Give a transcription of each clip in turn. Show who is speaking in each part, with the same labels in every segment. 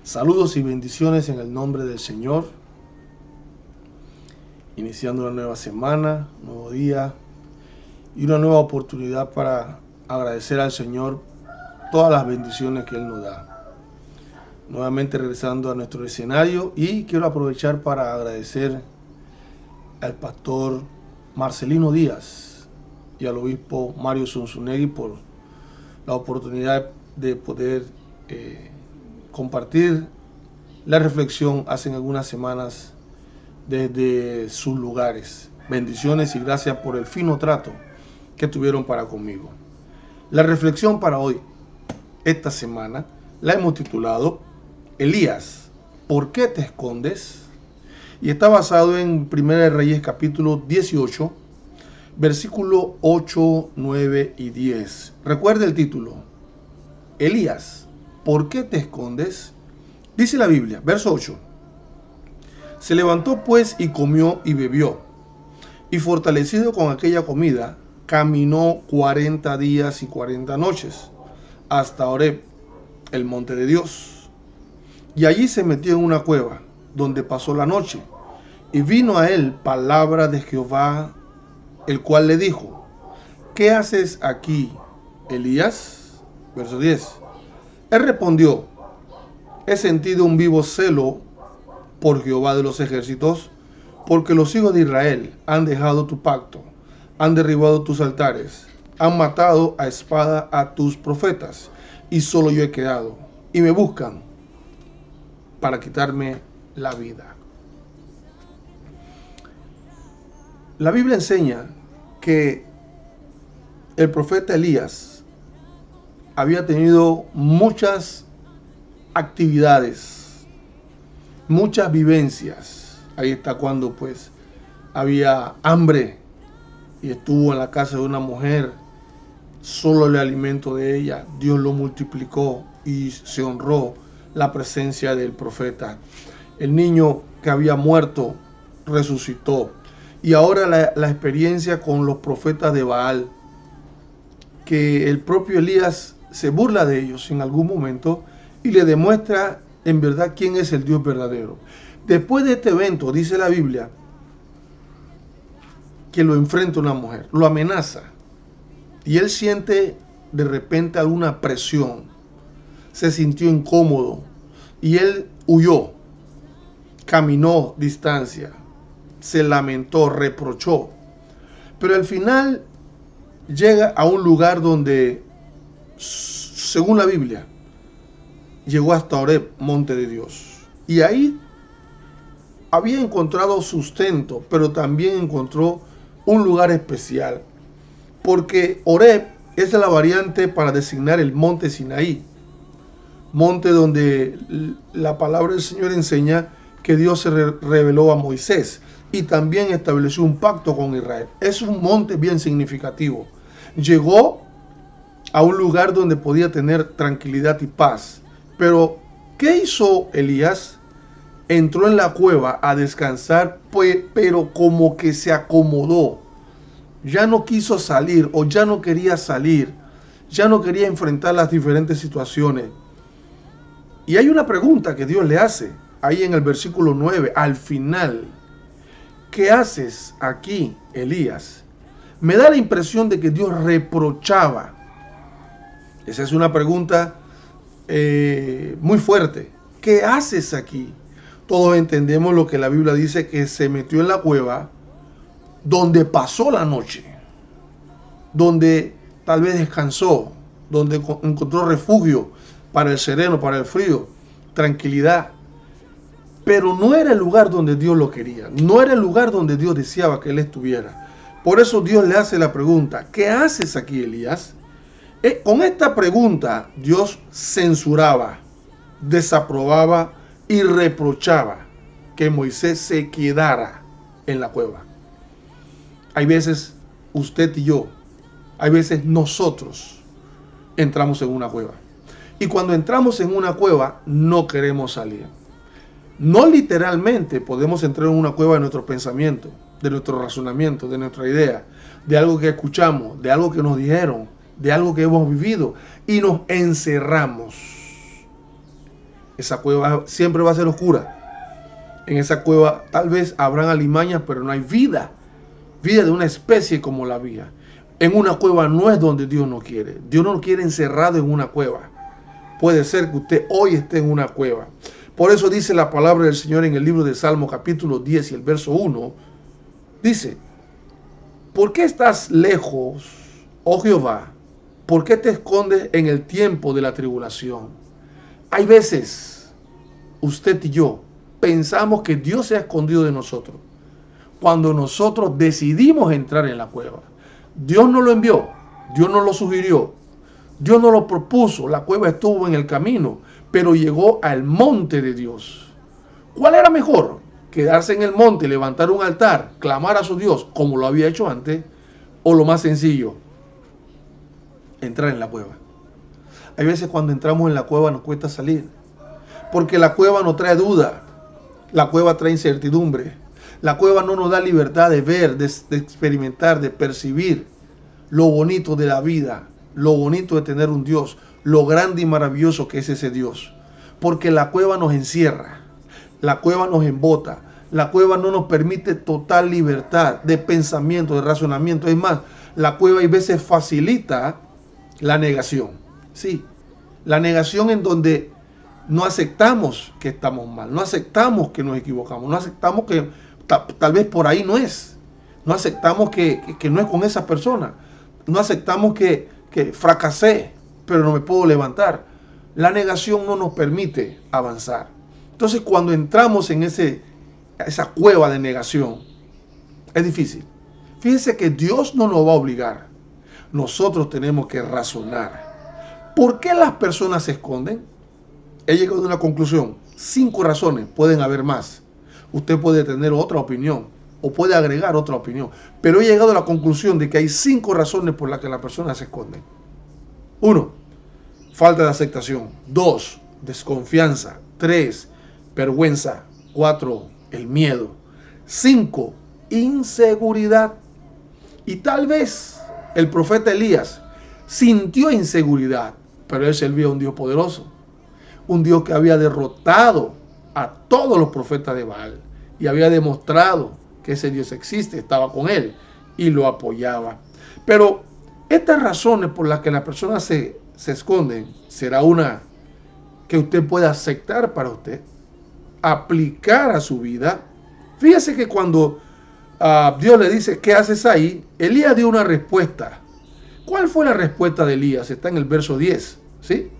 Speaker 1: Saludos y bendiciones en el nombre del Señor. Iniciando una nueva semana, un nuevo día y una nueva oportunidad para agradecer al Señor todas las bendiciones que Él nos da. Nuevamente regresando a nuestro escenario, y quiero aprovechar para agradecer al pastor Marcelino Díaz y al obispo Mario Zunzunegui por la oportunidad de poder compartir la reflexión hace algunas semanas desde sus lugares. Bendiciones y gracias por el fino trato que tuvieron para conmigo. La reflexión para hoy, esta semana, la hemos titulado Elías, ¿por qué te escondes? Y está basado en 1 Reyes capítulo 18, versículo 8, 9 y 10. Recuerda el título, Elías, ¿por qué te escondes? Dice la Biblia, verso 8. Se levantó pues y comió y bebió, y fortalecido con aquella comida, caminó 40 días y 40 noches, hasta Horeb, el monte de Dios. Y allí se metió en una cueva, donde pasó la noche, y vino a él palabra de Jehová, el cual le dijo, ¿qué haces aquí, Elías? Verso 10. Él respondió, he sentido un vivo celo por Jehová de los ejércitos, porque los hijos de Israel han dejado tu pacto, han derribado tus altares, han matado a espada a tus profetas, y solo yo he quedado, y me buscan para quitarme la vida. La Biblia enseña que el profeta Elías había tenido muchas actividades, muchas vivencias. Ahí está cuando pues había hambre y estuvo en la casa de una mujer, solo el alimento de ella, Dios lo multiplicó y se honró la presencia del profeta. El niño que había muerto resucitó. Y ahora la experiencia con los profetas de Baal, que el propio Elías se burla de ellos en algún momento y le demuestra en verdad quién es el Dios verdadero. Después de este evento, dice la Biblia, que lo enfrenta una mujer, lo amenaza, y él siente de repente alguna presión, se sintió incómodo, y él huyó, caminó distancia, se lamentó, reprochó, pero al final llega a un lugar donde, según la Biblia, llegó hasta Horeb, monte de Dios, y ahí había encontrado sustento, pero también encontró un lugar especial, porque Horeb es la variante para designar el monte Sinaí, monte donde la palabra del Señor enseña que Dios se reveló a Moisés y también estableció un pacto con Israel. Es un monte bien significativo. Llegó a un lugar donde podía tener tranquilidad y paz. Pero, ¿qué hizo Elías? Entró en la cueva a descansar, pero como que se acomodó. Ya no quiso salir o ya no quería salir. Ya no quería enfrentar las diferentes situaciones. Y hay una pregunta que Dios le hace ahí en el versículo 9, al final. ¿Qué haces aquí, Elías? Me da la impresión de que Dios reprochaba. Esa es una pregunta muy fuerte. ¿Qué haces aquí? Todos entendemos lo que la Biblia dice, que se metió en la cueva donde pasó la noche, donde tal vez descansó, donde encontró refugio para el sereno, para el frío, tranquilidad. Pero no era el lugar donde Dios lo quería, no era el lugar donde Dios deseaba que él estuviera. Por eso Dios le hace la pregunta, ¿qué haces aquí, Elías? Con esta pregunta Dios censuraba, desaprobaba y reprochaba que Moisés se quedara en la cueva. Hay veces usted y yo, hay veces nosotros entramos en una cueva. Y cuando entramos en una cueva no queremos salir. No literalmente podemos entrar en una cueva de nuestro pensamiento, de nuestro razonamiento, de nuestra idea, de algo que escuchamos, de algo que nos dijeron, de algo que hemos vivido y nos encerramos. Esa cueva siempre va a ser oscura. En esa cueva tal vez habrán alimañas, pero no hay vida. Vida de una especie como la vía. En una cueva no es donde Dios nos quiere. Dios no nos quiere encerrado en una cueva. Puede ser que usted hoy esté en una cueva. Por eso dice la palabra del Señor en el libro de Salmo capítulo 10 y el verso 1. Dice: ¿por qué estás lejos, oh Jehová? ¿Por qué te escondes en el tiempo de la tribulación? Hay veces, usted y yo, pensamos que Dios se ha escondido de nosotros. Cuando nosotros decidimos entrar en la cueva, Dios no lo envió, Dios no lo sugirió, Dios no lo propuso. La cueva estuvo en el camino, pero llegó al monte de Dios. ¿Cuál era mejor? ¿Quedarse en el monte, levantar un altar, clamar a su Dios como lo había hecho antes? ¿O lo más sencillo, entrar en la cueva? Hay veces cuando entramos en la cueva nos cuesta salir, porque la cueva nos trae duda, la cueva trae incertidumbre, la cueva no nos da libertad de ver, de experimentar, de percibir lo bonito de la vida, lo bonito de tener un Dios, lo grande y maravilloso que es ese Dios. Porque la cueva nos encierra, la cueva nos embota, la cueva no nos permite total libertad de pensamiento, de razonamiento. Es más, la cueva hay veces facilita la negación. Sí, la negación en donde no aceptamos que estamos mal, no aceptamos que nos equivocamos, no aceptamos que tal vez por ahí no es, no aceptamos que no es con esa persona, no aceptamos que fracasé, pero no me puedo levantar. La negación no nos permite avanzar. Entonces, cuando entramos en esa cueva de negación, es difícil. Fíjense que Dios no nos va a obligar. Nosotros tenemos que razonar. ¿Por qué las personas se esconden? He llegado a una conclusión. 5 razones, pueden haber más. Usted puede tener otra opinión o puede agregar otra opinión. Pero he llegado a la conclusión de que hay 5 razones por las que las personas se esconden. 1. Falta de aceptación. 2. Desconfianza. 3. Vergüenza. 4. El miedo. 5. Inseguridad. Y tal vez el profeta Elías sintió inseguridad, pero él servía a un Dios poderoso. Un Dios que había derrotado a todos los profetas de Baal y había demostrado que ese Dios existe, estaba con él y lo apoyaba. Pero estas razones por las que las personas se esconden, será una que usted pueda aceptar para usted, aplicar a su vida. Fíjese que cuando Dios le dice, ¿qué haces ahí?, Elías dio una respuesta. ¿Cuál fue la respuesta de Elías? Está en el verso 10, ¿sí?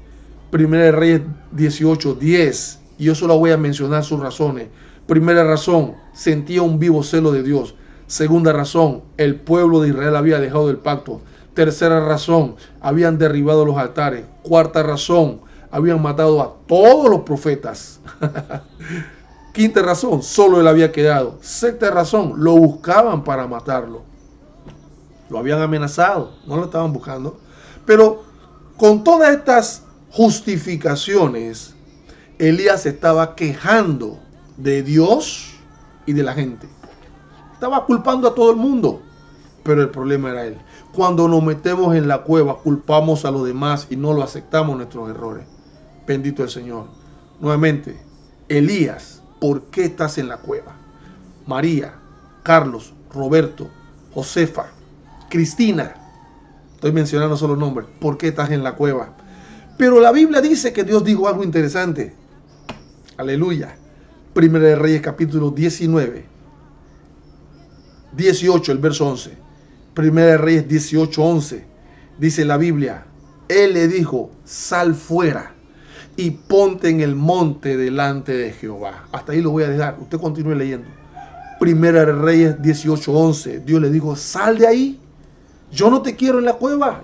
Speaker 1: Primera de Reyes 18, 10. Y yo solo voy a mencionar sus razones. Primera razón, sentía un vivo celo de Dios. Segunda razón, el pueblo de Israel había dejado el pacto. Tercera razón, habían derribado los altares. Cuarta razón, habían matado a todos los profetas. Quinta razón, solo él había quedado. Sexta razón, lo buscaban para matarlo. Lo habían amenazado, no lo estaban buscando. Pero con todas estas justificaciones, Elías estaba quejando de Dios y de la gente. Estaba culpando a todo el mundo, pero el problema era él. Cuando nos metemos en la cueva, culpamos a los demás y no lo aceptamos nuestros errores. Bendito el Señor. Nuevamente, Elías, ¿por qué estás en la cueva? María, Carlos, Roberto, Josefa, Cristina, estoy mencionando solo nombres, ¿por qué estás en la cueva? Pero la Biblia dice que Dios dijo algo interesante. Aleluya. Primera de Reyes capítulo 19, 18, el verso 11. Primera de Reyes 18, 11. Dice la Biblia, Él le dijo, sal fuera y ponte en el monte delante de Jehová. Hasta ahí lo voy a dejar. Usted continúe leyendo. Primera de Reyes 18, 11. Dios le dijo, sal de ahí. Yo no te quiero en la cueva.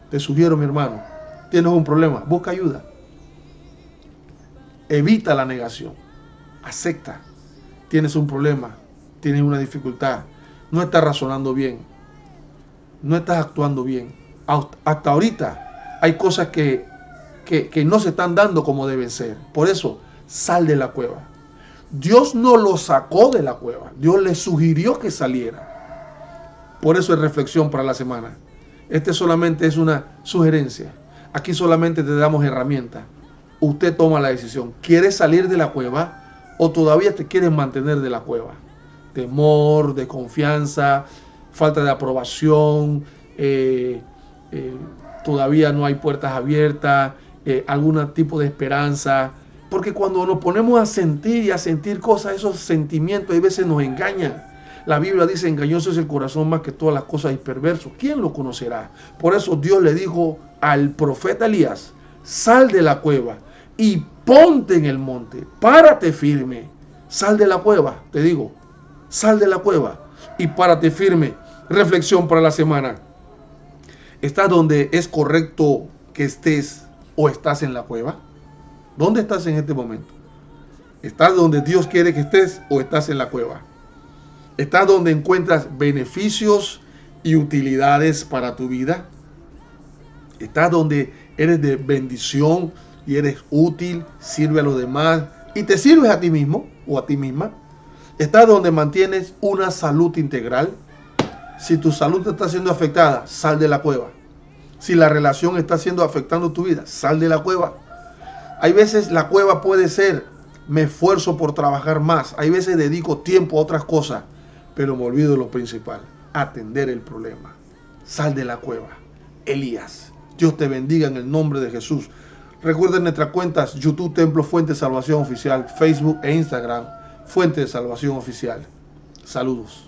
Speaker 1: Te sugiero, mi hermano, tienes un problema, busca ayuda. Evita la negación. Acepta. Tienes un problema, tienes una dificultad, no estás razonando bien, no estás actuando bien. Hasta ahorita hay cosas que no se están dando como deben ser. Por eso, sal de la cueva. Dios no lo sacó de la cueva, Dios le sugirió que saliera. Por eso es reflexión para la semana. Este solamente es una sugerencia. Aquí solamente te damos herramientas. usted toma la decisión. ¿Quieres salir de la cueva o todavía te quieres mantener de la cueva? Temor, desconfianza, falta de aprobación, todavía no hay puertas abiertas, algún tipo de esperanza. Porque cuando nos ponemos a sentir cosas, esos sentimientos a veces nos engañan. La Biblia dice, engañoso es el corazón más que todas las cosas y perverso. ¿Quién lo conocerá? Por eso Dios le dijo al profeta Elías, sal de la cueva y ponte en el monte, párate firme, sal de la cueva, te digo, sal de la cueva y párate firme. Reflexión para la semana. ¿Estás donde es correcto que estés o estás en la cueva? ¿Dónde estás en este momento? ¿Estás donde Dios quiere que estés o estás en la cueva? ¿Estás donde encuentras beneficios y utilidades para tu vida? ¿Estás donde eres de bendición y eres útil, sirve a los demás y te sirves a ti mismo o a ti misma? ¿Estás donde mantienes una salud integral? Si tu salud te está siendo afectada, sal de la cueva. Si la relación está siendo afectando tu vida, sal de la cueva. Hay veces la cueva puede ser, me esfuerzo por trabajar más. Hay veces dedico tiempo a otras cosas, pero me olvido de lo principal, atender el problema. Sal de la cueva. Elías. Dios te bendiga en el nombre de Jesús. Recuerden nuestras cuentas YouTube Templo Fuente de Salvación Oficial, Facebook e Instagram Fuente de Salvación Oficial. Saludos.